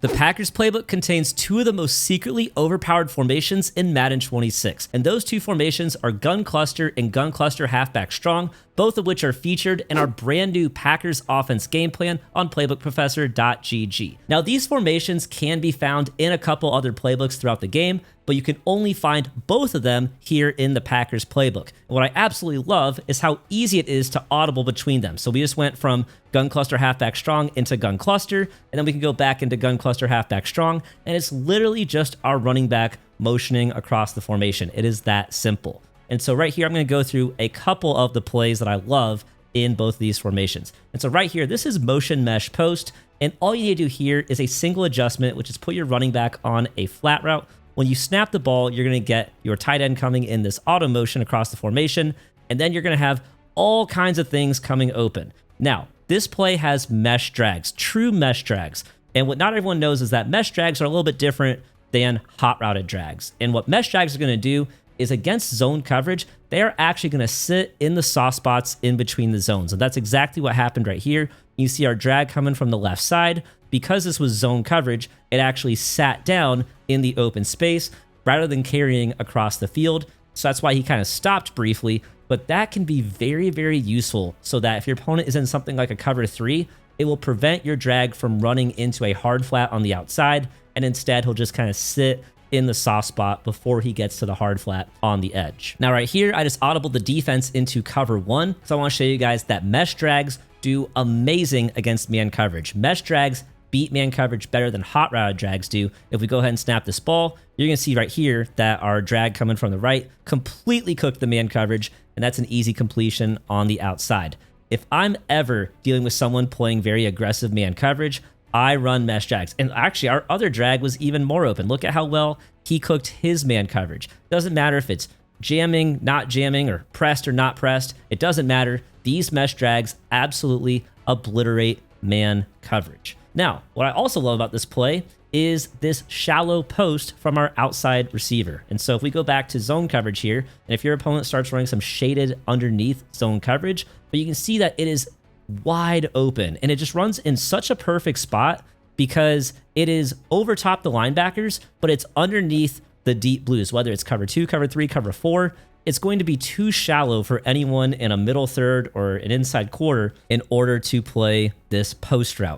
The Packers Playbook contains two of the most secretly overpowered formations in Madden 26, and those two formations are Gun Cluster and Gun Cluster Halfback Strong, both of which are featured in our brand new Packers offense game plan on playbookprofessor.gg. Now, these formations can be found in a couple other playbooks throughout the game, but you can only find both of them here in the Packers Playbook. And what I absolutely love is how easy it is to audible between them. So we just went from Gun Cluster Halfback Strong into Gun Cluster, and then we can go back into Gun Cluster Halfback Strong, and it's literally just our running back motioning across the formation. It is that simple. And so right here, I'm going to go through a couple of the plays that I love in both of these formations. And so right here, this is motion mesh post, and all you need to do here is a single adjustment, which is put your running back on a flat route. When you snap the ball, you're going to get your tight end coming in this auto motion across the formation, and then you're going to have all kinds of things coming open. Now, this play has mesh drags, true mesh drags. And what not everyone knows is that mesh drags are a little bit different than hot routed drags. And what mesh drags are going to do is against zone coverage, they are actually going to sit in the soft spots in between the zones. And that's exactly what happened right here. You see our drag coming from the left side. Because this was zone coverage, it actually sat down in the open space rather than carrying across the field. So that's why he kind of stopped briefly, but that can be very, very useful so that if your opponent is in something like a cover 3, it will prevent your drag from running into a hard flat on the outside, and instead he'll just kind of sit in the soft spot before he gets to the hard flat on the edge. Now right here, I just audibled the defense into cover 1, because I want to show you guys that mesh drags do amazing against man coverage. Mesh drags beat man coverage better than hot routed drags do. If we go ahead and snap this ball, you're going to see right here that our drag coming from the right completely cooked the man coverage, and that's an easy completion on the outside. If I'm ever dealing with someone playing very aggressive man coverage, I run mesh drags. And actually, our other drag was even more open. Look at how well he cooked his man coverage. Doesn't matter if it's jamming, not jamming, or pressed or not pressed. It doesn't matter. These mesh drags absolutely obliterate man coverage. Now, what I also love about this play is this shallow post from our outside receiver. And so if we go back to zone coverage here, and if your opponent starts running some shaded underneath zone coverage, but you can see that it is wide open, and it just runs in such a perfect spot because it is over top the linebackers, but it's underneath the deep blues, whether it's cover 2, cover 3, cover 4. It's going to be too shallow for anyone in a middle third or an inside quarter in order to play this post route.